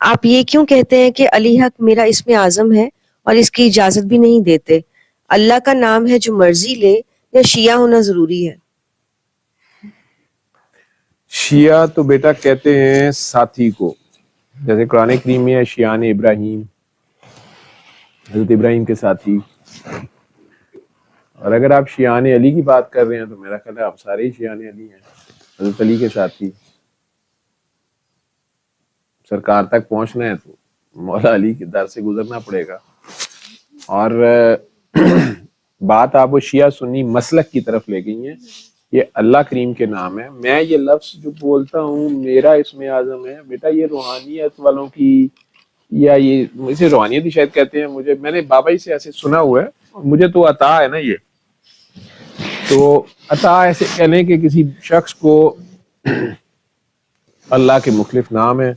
آپ یہ کیوں کہتے ہیں کہ علی حق میرا اسم اعظم ہے اور اس کی اجازت بھی نہیں دیتے؟ اللہ کا نام ہے جو مرضی لے، یا شیعہ ہونا ضروری ہے؟ شیعہ تو بیٹا کہتے ہیں ساتھی کو، جیسے قرآن کریم میں ہے شیعان ابراہیم، حضرت ابراہیم کے ساتھی. اور اگر آپ شیعان علی کی بات کر رہے ہیں تو میرا خیال ہے آپ سارے ہی شیعان علی ہیں، حضرت علی کے ساتھی. سرکار تک پہنچنا ہے تو مولا علی کے در سے گزرنا پڑے گا. اور بات آپ وہ شیعہ سنی مسلک کی طرف لے گئی ہیں. یہ اللہ کریم کے نام ہے. میں یہ لفظ جو بولتا ہوں میرا اسم اعظم ہے، بیٹا یہ روحانیت والوں کی، یا یہ اسے روحانیت ہی شاید کہتے ہیں. میں نے بابا جی سے ایسے سنا ہوا ہے، مجھے تو عطا ہے نا، یہ تو عطا ایسے کہہ لیں کہ کسی شخص کو اللہ کے مختلف نام ہے.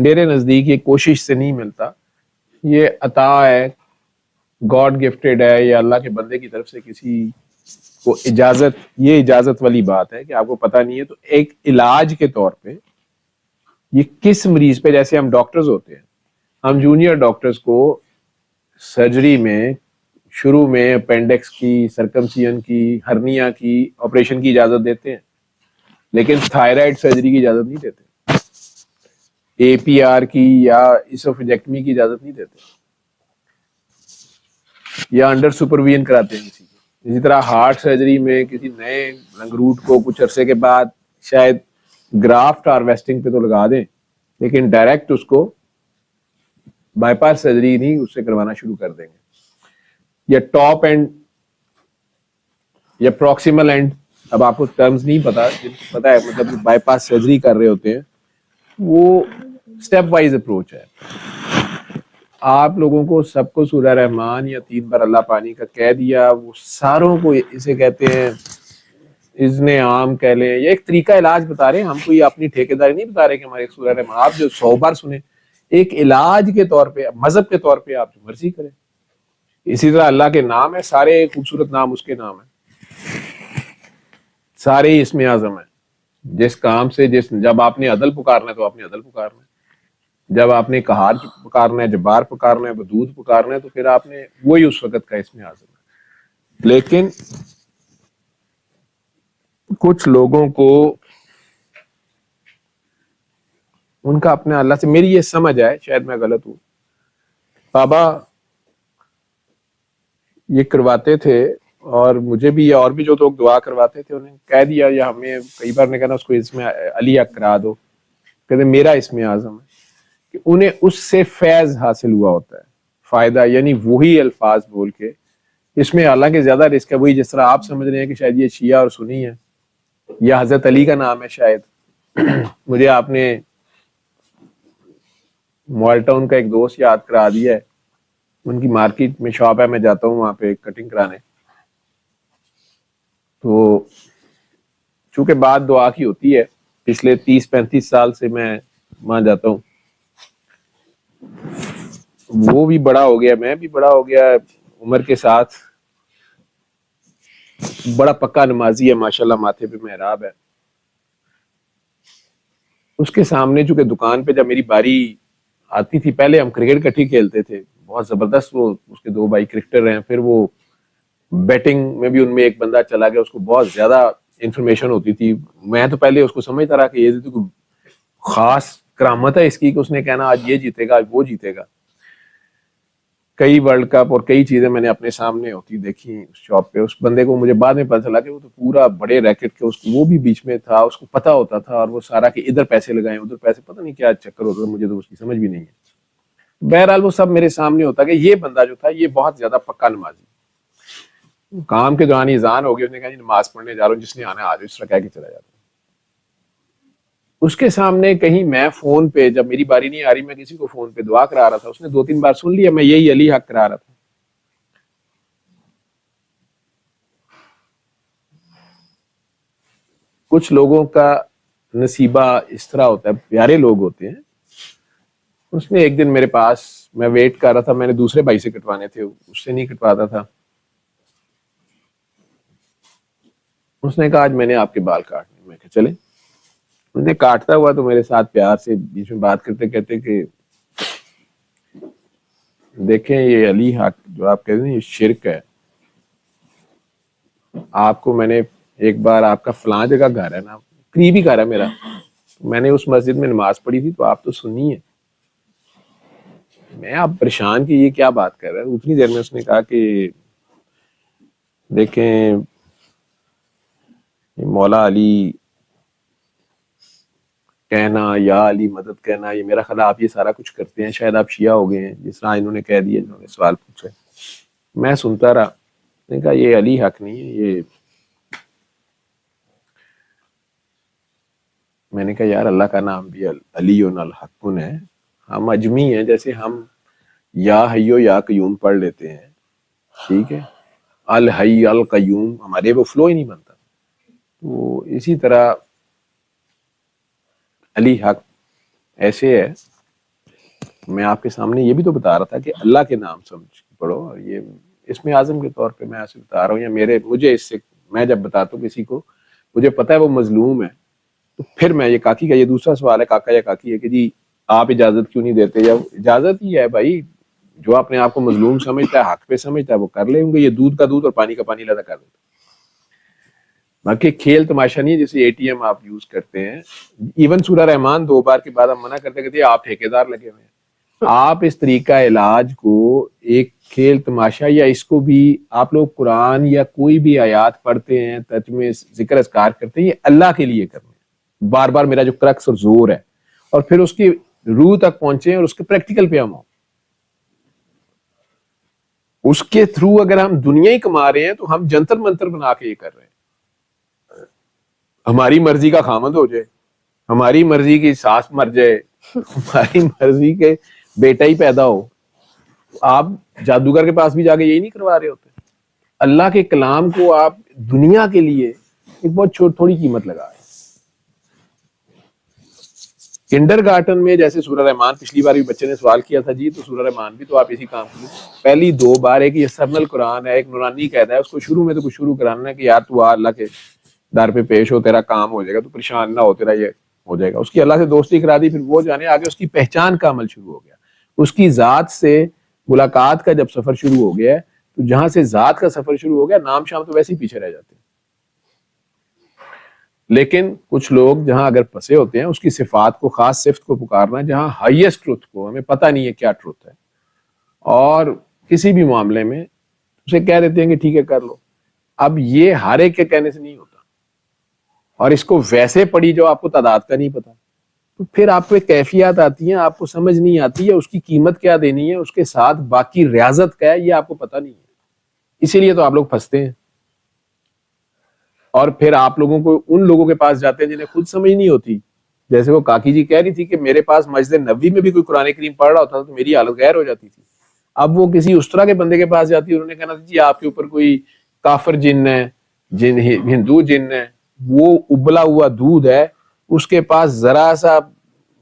میرے نزدیک یہ کوشش سے نہیں ملتا، یہ عطا ہے، گاڈ گفٹڈ ہے، یا اللہ کے بندے کی طرف سے کسی کو اجازت. یہ اجازت والی بات ہے کہ آپ کو پتہ نہیں ہے تو ایک علاج کے طور پہ یہ کس مریض پہ، جیسے ہم ڈاکٹرز ہوتے ہیں، ہم جونیئر ڈاکٹرز کو سرجری میں شروع میں اپینڈکس کی، سرکمسیژن کی، ہرنیا کی آپریشن کی اجازت دیتے ہیں، لیکن تھائرائیڈ سرجری کی اجازت نہیں دیتے، اے پی آر کی یا ایسوفیجیکٹمی کی اجازت نہیں دیتے، یا انڈر سپرویژن کراتے ہیں کسی کو. اسی طرح ہارٹ سرجری میں کسی نئے لنگروٹ کو کچھ عرصے کے بعد شاید گرافٹ ہارویسٹنگ پہ تو لگا دیں، لیکن ڈائریکٹ اس کو بائی پاس سرجری نہیں اس سے کروانا شروع کر دیں گے. یا ٹاپ اینڈ یا پروکسیمل اینڈ، اب آپ کو ٹرمز نہیں پتا، پتا ہے مطلب بائی پاس سرجری کر رہے ہوتے ہیں، وہ سٹیپ وائز اپروچ ہے. آپ لوگوں کو سب کو سورہ رحمان یا 3 بار اللہ پانی کا کہہ دیا، وہ ساروں کو اسے کہتے ہیں اذن عام کہہ لیں. یہ ایک طریقہ علاج بتا رہے ہیں، ہم کوئی اپنی ٹھیکیداری نہیں بتا رہے کہ ہمارے سورہ رحمان آپ جو 100 بار سنیں، ایک علاج کے طور پہ، مذہب کے طور پہ آپ جو مرضی کریں. اسی طرح اللہ کے نام ہے، سارے خوبصورت نام اس کے نام ہیں، سارے ہی اسم اعظم ہیں. جس کام سے جب آپ نے عدل پکارنا ہے تو آپ نے عدل پکارنا ہے، جب آپ نے قہار پکارنا ہے، جبار پکارنا ہے، ودود پکارنا ہے، تو پھر آپ نے وہی اس وقت کا اسم اعظم ہے. لیکن کچھ لوگوں کو ان کا اپنے اللہ سے، میری یہ سمجھ آئے، شاید میں غلط ہوں، بابا یہ کرواتے تھے، اور مجھے بھی اور بھی جو لوگ دعا کرواتے تھے انہیں کہہ دیا، یا ہمیں کئی بار نے کہنا اس کو اسم علی حق کرا دو، کہتے میرا اسم اعظم ہے، کہ انہیں اس سے فیض حاصل ہوا ہوتا ہے، فائدہ. یعنی وہی الفاظ بول کے، اس میں حالانکہ زیادہ رسک ہے، وہی جس طرح آپ سمجھ رہے ہیں کہ شاید یہ شیعہ اور سنی ہے، یا حضرت علی کا نام ہے شاید. مجھے آپ نے موال ٹاؤن کا ایک دوست یاد کرا دیا ہے، ان کی مارکیٹ میں شاپ ہے، میں جاتا ہوں وہاں پہ کٹنگ کرانے. تو چونکہ بات دعا کی ہوتی ہے، پچھلے 30-35 سال سے میں وہاں جاتا ہوں. وہ بھی بڑا ہو گیا، میں بھی بڑا ہو گیا عمر کے ساتھ، بڑا پکا نمازی ہے ماشاءاللہ، ماتھے پہ محراب ہے. اس کے سامنے چونکہ دکان پہ جب میری باری آتی تھی، پہلے ہم کرکٹ کٹھی کھیلتے تھے بہت زبردست، وہ اس کے 2 بھائی کرکٹر ہیں، پھر وہ بیٹنگ میں بھی ان میں ایک بندہ چلا گیا، اس کو بہت زیادہ انفارمیشن ہوتی تھی. میں تو پہلے اس کو سمجھتا رہا کہ یہ تو کوئی خاص کرامت ہے اس کی کہ اس نے کہنا آج یہ جیتے گا، آج وہ جیتے گا. کئی ورلڈ کپ اور کئی چیزیں میں نے اپنے سامنے ہوتی دیکھی اس شاپ پہ. اس بندے کو مجھے بعد میں پتہ چلا کہ وہ تو پورا بڑے ریکٹ کے، اس کو وہ بھی بیچ میں تھا، اس کو پتا ہوتا تھا، اور وہ سارا کہ ادھر پیسے لگائیں ادھر پیسے، پتہ نہیں کیا چکر ہوتا تھا، مجھے تو اس کی سمجھ بھی نہیں ہے. بہرحال وہ سب میرے سامنے ہوتا کہ یہ بندہ جو تھا یہ بہت زیادہ پکا نمازی. کام کے دوران اذان ہو گئی، اس نے کہا جی نماز پڑھنے جا رہا ہوں، جس نے آنا آ جائے، اس طرح کہہ کے چلا جاتا. اس کے سامنے کہیں میں فون پہ، جب میری باری نہیں آ رہی، میں کسی کو فون پہ دعا کرا رہا تھا، اس نے 2-3 بار سن لیا میں یہی علی حق کرا رہا تھا. کچھ لوگوں کا نصیبہ اس طرح ہوتا ہے، پیارے لوگ ہوتے ہیں. اس نے ایک دن میرے پاس، میں ویٹ کر رہا تھا، میں نے دوسرے بھائی سے کٹوانے تھے، اس سے نہیں کٹواتا تھا. اس نے کہا آج میں نے آپ کے بال کاٹنے. میں کہا چلیں. انہیں کاٹتا ہوا تو میرے ساتھ پیار سے بیچ میں بات کرتے کہتے کہ دیکھیں یہ علی حق جو آپ کہتے ہیں یہ شرک ہے. آپ کو میں نے ایک بار آپ کا فلاں جگہ گھر ہے نا, قریبی گھر ہے میرا, میں نے اس مسجد میں نماز پڑھی تھی تو آپ تو سنی ہے. میں آپ پریشان کہ یہ کیا بات کر رہا ہے. اتنی دیر میں اس نے کہا کہ دیکھیں مولا علی کہنا یا علی مدد کہنا, یہ میرا خیال آپ یہ سارا کچھ کرتے ہیں, شاید آپ شیعہ ہو گئے ہیں جس طرح انہوں نے کہہ دیا جنہوں نے سوال پوچھا. میں سنتا رہا, میں نے کہا یہ علی حق نہیں ہے. یہ میں نے کہا یار اللہ کا نام بھی علی الحق ہے, ہم اجمی ہیں, جیسے ہم یا حیو یا قیوم پڑھ لیتے ہیں, ٹھیک ہے, الحی القیوم ہمارے وہ فلو ہی نہیں بنتا. تو اسی طرح علی حق ایسے ہے. میں آپ کے سامنے یہ بھی تو بتا رہا تھا کہ اللہ کے نام سمجھ پڑھو, اور یہ اسم اعظم کے طور پہ میں ایسے بتا رہا ہوں, یا مجھے اس سے میں جب بتاتا ہوں کسی کو مجھے پتا ہے وہ مظلوم ہے, تو پھر میں یہ کاکی کا یہ دوسرا سوال ہے, کاکا یا کاکی ہے کہ جی آپ اجازت کیوں نہیں دیتے. یا اجازت ہی ہے بھائی, جو اپنے آپ کو مظلوم سمجھتا ہے حق پہ سمجھتا ہے وہ کر لیں گے. یہ دودھ کا دودھ اور پانی کا پانی لگا کر دیتا. باقی کھیل تماشا نہیں ہے جیسے اے ٹی ایم آپ یوز کرتے ہیں. ایون سورہ رحمان 2 بار کے بعد ہم منع کرتے کہتے ہیں آپ ٹھیکیدار لگے ہوئے ہیں. آپ اس طریقہ علاج کو ایک کھیل تماشا, یا اس کو بھی آپ لوگ قرآن یا کوئی بھی آیات پڑھتے ہیں, ترجمے ذکر اذکار کرتے ہیں, یہ اللہ کے لیے کرنے ہیں. بار بار میرا جو کرکس اور زور ہے, اور پھر اس کی روح تک پہنچے اور اس کے پریکٹیکل پہ ہم ہوں. اس کے تھرو اگر ہم دنیا ہی کما رہے ہیں تو ہم جنتر منتر بنا کے یہ کر رہے ہیں. ہماری مرضی کا خامد ہو جائے, ہماری مرضی کی ساس مر جائے, ہماری مرضی کے بیٹا ہی پیدا ہو. آپ جادوگر کے پاس بھی جا کے یہی نہیں کروا رہے ہوتے. اللہ کے کلام کو آپ دنیا کے لیے ایک بہت تھوڑی قیمت لگا رہے ہیں. کنڈر گارٹن میں جیسے سورہ رحمان, پچھلی بار بھی بچے نے سوال کیا تھا جی, تو سورہ رحمان بھی تو آپ اسی کام کریں. پہلی 2 بار ایک یہ سرنل قرآن ہے, ایک نورانی قاعدہ ہے, اس کو شروع میں تو کچھ شروع کرانا ہے کہ یار تو اللہ کے در پہ پیش ہو, تیرا کام ہو جائے گا, تو پریشان نہ ہو, تیرا یہ ہو جائے گا. اس کی اللہ سے دوستی کرا دی, پھر وہ جانے آگے اس کی پہچان کا عمل شروع ہو گیا. اس کی ذات سے ملاقات کا جب سفر شروع ہو گیا ہے, تو جہاں سے ذات کا سفر شروع ہو گیا, نام شام تو ویسے ہی پیچھے رہ جاتے ہیں. لیکن کچھ لوگ جہاں اگر پھنسے ہوتے ہیں, اس کی صفات کو, خاص صفت کو پکارنا, جہاں ہائیسٹ ٹروتھ کو ہمیں پتہ نہیں ہے کیا ٹروتھ ہے, اور کسی بھی معاملے میں اسے کہہ دیتے ہیں کہ ٹھیک ہے کر لو. اب یہ ہر ایک کے کہنے سے نہیں ہوتا, اور اس کو ویسے پڑھی جو آپ کو تعداد کا نہیں پتا, تو پھر آپ کو ایک کیفیات آتی ہیں, آپ کو سمجھ نہیں آتی ہے اس کی قیمت کیا دینی ہے, اس کے ساتھ باقی ریاضت کیا ہے یہ آپ کو پتہ نہیں ہے. اسی لیے تو آپ لوگ پھنستے ہیں. اور پھر آپ لوگوں کو ان لوگوں کے پاس جاتے ہیں جنہیں خود سمجھ نہیں ہوتی. جیسے وہ کاکی جی کہہ رہی تھی کہ میرے پاس مسجد نبوی میں بھی کوئی قرآن کریم پڑھ رہا ہوتا تھا تو میری حالت غیر ہو جاتی تھی. اب وہ کسی اس طرح کے بندے کے پاس جاتی ہے, انہوں نے کہنا تھا جی آپ کے اوپر کوئی کافر جن ہے, ہندو جن ہے, وہ ابلا ہوا دودھ ہے, اس کے پاس ذرا سا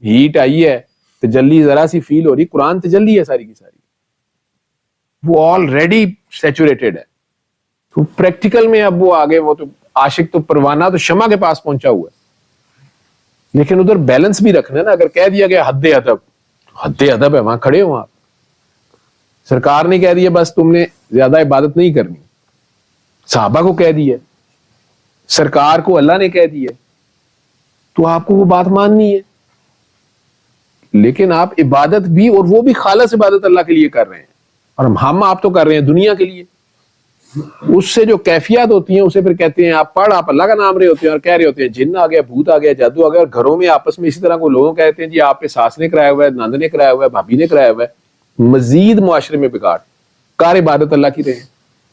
ہیٹ آئی ہے, تجلی ذرا سی فیل ہو رہی, قرآن تجلی ہے ساری کی ساری, وہ آلریڈی سیچوریٹڈ ہے. تو پریکٹیکل میں اب وہ آگے, وہ تو عاشق تو پروانہ تو شمع کے پاس پہنچا ہوا ہے, لیکن ادھر بیلنس بھی رکھنا ہے نا. اگر کہہ دیا گیا حد ادب ہے, وہاں کھڑے ہو آپ. سرکار نے کہہ دیا بس تم نے زیادہ عبادت نہیں کرنی, صحابہ کو کہہ دیا, سرکار کو اللہ نے کہہ دیا, تو آپ کو وہ بات ماننی ہے. لیکن آپ عبادت بھی, اور وہ بھی خالص عبادت اللہ کے لیے کر رہے ہیں, اور ہم آپ تو کر رہے ہیں دنیا کے لیے. اس سے جو کیفیات ہوتی ہیں اسے پھر کہتے ہیں آپ پڑھ, آپ اللہ کا نام رہے ہوتے ہیں اور کہہ رہے ہوتے ہیں جن آ گیا, بھوت آ گیا, جادو آ گیا. اور گھروں میں آپس میں اسی طرح کو لوگوں کہتے ہیں جی آپ پہ ساس نے کرایا ہوا ہے, نند نے کرایا ہوا ہے, بھابھی نے کرایا ہوا ہے. مزید معاشرے میں بگاڑ, کار عبادت اللہ کی رہے.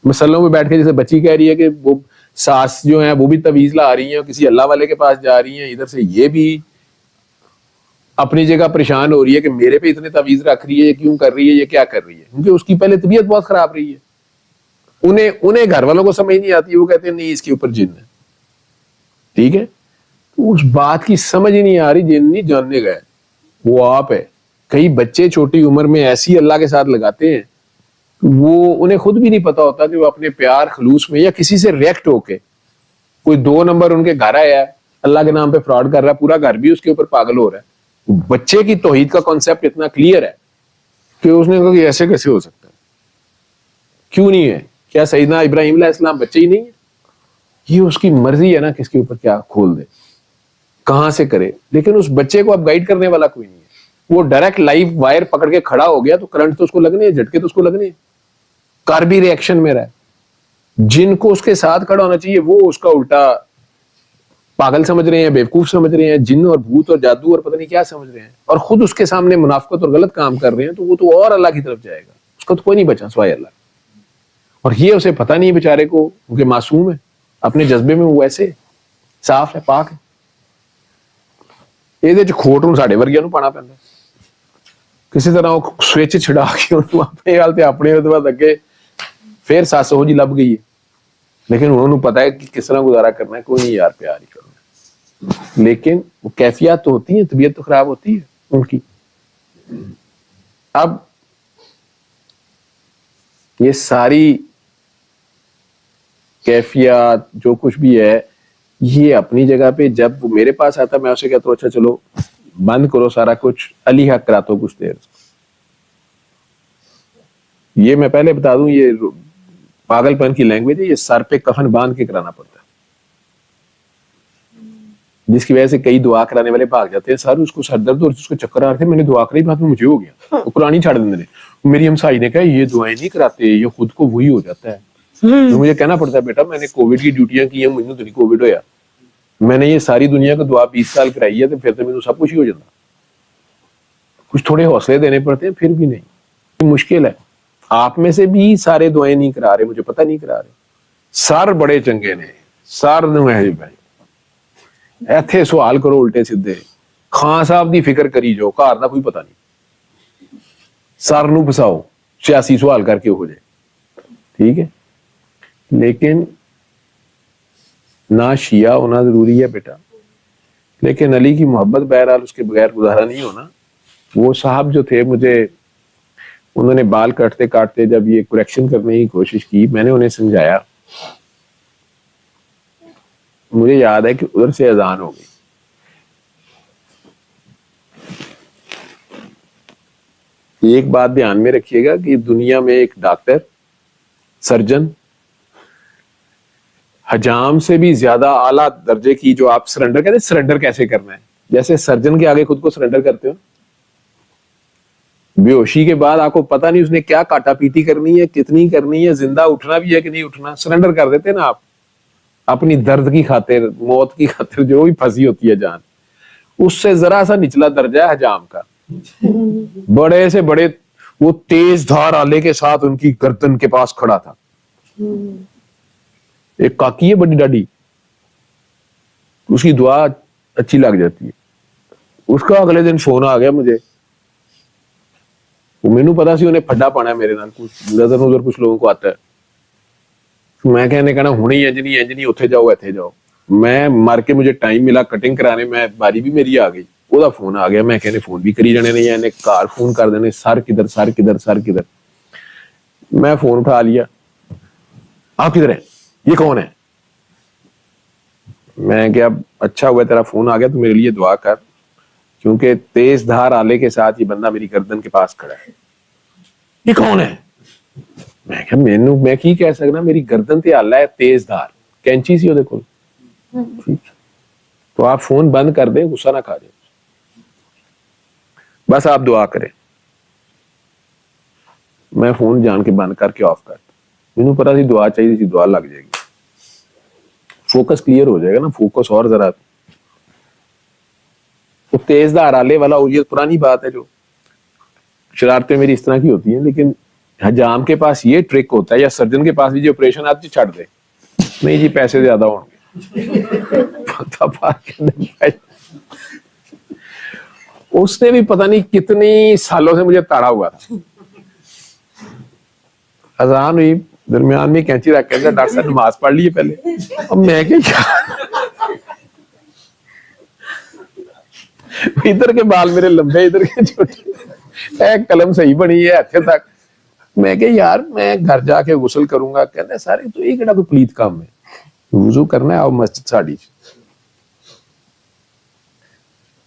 مسلوں میں بیٹھ کے جیسے بچی کہہ رہی ہے کہ وہ ساس جو ہیں وہ بھی تویز لا رہی ہیں, کسی اللہ والے کے پاس جا رہی ہیں, ادھر سے یہ بھی اپنی جگہ پریشان ہو رہی ہے کہ میرے پہ اتنے تویز رکھ رہی ہے, یہ کیوں کر رہی ہے, یہ کیا کر رہی ہے, کیونکہ اس کی پہلے طبیعت بہت خراب رہی ہے. انہیں گھر والوں کو سمجھ نہیں آتی, وہ کہتے ہیں نہیں اس کے اوپر جن ہے. ٹھیک ہے, تو اس بات کی سمجھ ہی نہیں آ رہی, جن نہیں جاننے گئے, وہ آپ ہے. کئی بچے چھوٹی عمر میں ایسی اللہ کے ساتھ لگاتے ہیں, وہ انہیں خود بھی نہیں پتا ہوتا کہ وہ اپنے پیار خلوص میں یا کسی سے ریئیکٹ ہو کے کوئی 2 نمبر ان کے گھر آیا ہے, اللہ کے نام پہ فراڈ کر رہا ہے, پورا گھر بھی اس کے اوپر پاگل ہو رہا ہے. بچے کی توحید کا کانسیپٹ اتنا کلیئر ہے کہ اس نے کہا کہ ایسے کیسے ہو سکتا ہے, کیوں نہیں ہے؟ کیا سیدنا ابراہیم علیہ السلام بچے ہی نہیں ہے؟ یہ اس کی مرضی ہے نا کس کے اوپر کیا کھول دے, کہاں سے کرے. لیکن اس بچے کو اب گائیڈ کرنے والا کوئی نہیں ہے. وہ ڈائریکٹ لائیو وائر پکڑ کے کھڑا ہو گیا تو کرنٹ تو اس کو لگنے ہیں, جھٹکے تو اس کو لگنے ہیں, کر بھی ریئیکشن میں رہا ہے. جن کو اس کے ساتھ کھڑا ہونا چاہیے وہ اس کا الٹا پاگل سمجھ رہے ہیں, بیوقوف سمجھ رہے ہیں, جن اور بھوت اور جادو اور پتہ نہیں کیا سمجھ رہے ہیں, اور خود اس کے سامنے منافقت اور غلط کام کر رہے ہیں. تو وہ تو اور اللہ کی طرف جائے گا, اس کا تو کوئی نہیں بچا سوائے اللہ. اور یہ اسے پتہ نہیں بیچارے کو, کیونکہ معصوم ہے اپنے جذبے میں, وہ ایسے صاف ہے, پاک ہے. یہ کھوٹ ہوں ساڈے ورگیاں نوں پانا پیندا, کسی طرح وہ سوئچ چھڑا کے اپنے حال تے اپنے بعد اگے پھر ساس ہو جی لب گئی ہے. لیکن انہوں نے پتا ہے کہ کس طرح گزارا کرنا ہے, کوئی نہیں یار پیار ہی کرنا. لیکن وہ کیفیات تو ہوتی ہیں, طبیعت تو خراب ہوتی ہے ان کی. اب یہ ساری کیفیات جو کچھ بھی ہے یہ اپنی جگہ پہ, جب وہ میرے پاس آتا میں اسے کہتا ہوں اچھا چلو بند کرو سارا کچھ, علی حق کراتا ہوں کچھ دیر. یہ میں پہلے بتا دوں یہ پاگل پن کی لینگویج ہے, یہ سر پہ کفن باندھ کے کرانا پڑتا ہے, جس کی وجہ سے کئی دعا کرانے والے بھاگ جاتے ہیں. سر اس کو سر درد اور اس کو چکر آ رہے تھے, میں نے دعا کرائی, بعد میں مجھے ہو گیا, وہ قرآن ہی چھاڑ دینے. میری ہمسائی نے کہا یہ دعائیں نہیں کراتے, یہ خود کو وہی ہو جاتا ہے. تو مجھے کہنا پڑتا ہے بیٹا میں نے کووڈ کی ڈیوٹیاں کی ہیں, مجھے تو نہیں کووڈ ہوا, میں نے یہ ساری دنیا کو دعا 20 سال کرائی ہے, تو پھر تو مجھے سب کچھ ہی ہو جاتا. کچھ تھوڑے حوصلے دینے پڑتے ہیں, پھر بھی نہیں, مشکل ہے. آپ میں سے بھی سارے دعائیں نہیں کرا رہے, مجھے پتہ نہیں کرا رہے. سر بڑے چنگے نے, سر بھائی ایتھے سوال کرو الٹے سیدھے, خان صاحب دی فکر کری جو گھر دا کوئی پتہ نہیں, سر نو پساؤ 86 سوال کر کے ہو جائے, ٹھیک ہے. لیکن نہ شیعہ ہونا ضروری ہے بیٹا, لیکن علی کی محبت بہرحال اس کے بغیر گزارا نہیں ہونا. وہ صاحب جو تھے, مجھے انہوں نے بال کاٹتے کاٹتے جب یہ کریکشن کرنے کی کوشش کی, میں نے انہیں سمجھایا. مجھے یاد ہے کہ ادھر سے اذان ہو گئی, ایک بات دھیان میں رکھیے گا کہ دنیا میں ایک ڈاکٹر, سرجن, حجام سے بھی زیادہ اعلیٰ درجے کی جو آپ سرنڈر کہتے ہیں, سرنڈر کیسے کرنا ہے, جیسے سرجن کے آگے خود کو سرنڈر کرتے ہو, بے ہوشی کے بعد آپ کو پتہ نہیں اس نے کیا کاٹا پیٹی کرنی ہے, کتنی کرنی ہے, زندہ اٹھنا بھی ہے کہ نہیں اٹھنا, سرنڈر کر دیتے نا آپ اپنی درد کی خاطر, موت کی خاطر, جو بھی پھنسی ہوتی ہے جان. اس سے ذرا سا نچلا درجہ ہے حجام کا. بڑے سے بڑے وہ تیز دھار آلے کے ساتھ ان کی گردن کے پاس کھڑا تھا. ایک کاکی ہے بڑی ڈاڈی, اس کی دعا اچھی لگ جاتی ہے. اس کا اگلے دن فون آ گیا مجھے, مینو پتا سی انہیں پھڈا پانا ہے میرے نال, کچھ نظر نظر کچھ لوگوں کو آتا ہے. میں کہنے کہنا ہونی انجنی اتنے جاؤ ایتھے جاؤ. میں مر کے مجھے ٹائم ملا کٹنگ کرانے, میں باری بھی میری آ گئی, وہ فون آ گیا. میں کہنے فون بھی کری جانے نہیں, انہیں کار فون کر دینے, سر کدھر سر کدھر سر کدھر. میں فون اٹھا لیا, آپ کدھر ہیں, یہ کون ہے. میں کہ اب اچھا ہوا تیرا فون آ گیا, تو میرے لیے دعا کر, کیونکہ تیز دھار آلے کے ساتھ یہ بندہ میری گردن کے پاس کھڑا ہے. یہ کون ہے. میں کہ میں کی کہہ سکنا, میری گردن تے آلہ ہے تیز دھار, کینچی سی کول. تو آپ فون بند کر دیں, غصہ نہ کھا جائیں, بس آپ دعا کریں. میں فون جان کے بند کر کے آف کرتا, مجھے پتا سی دعا چاہیے تھی, دعا لگ جائے گی, فوکس کلیئر ہو جائے گا نا. فوکس اور ذرا وہ تیز دھار آلے والا, یہ پرانی بات ہے, جو شرارتیں میری اس طرح کی ہوتی ہیں. لیکن حجام کے پاس یہ ٹرک ہوتا ہے, یا سرجن کے پاس بھی جو آپریشن آتی چھڑ دے, نہیں جی پیسے زیادہ ہوں گے. اس نے بھی پتہ نہیں کتنی سالوں سے مجھے تاڑا ہوا تھا. اذان ہوئی, درمیان میں کینچی رکھ کے ڈاکٹر صاحب نماز پڑھ لیے پہلے. اب میں کیا ادھر کے بال میرے لمبے, ادھر کے چھوٹے, قلم صحیح بنی ہے ہتھے تک. میں کہ یار میں گھر جا کے غسل کروں گا. کہتے سارے تو یہ کہڑا کوئی پلیت کام ہے, وضو کرنا ہے, آؤ مسجد ساڑی.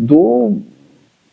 2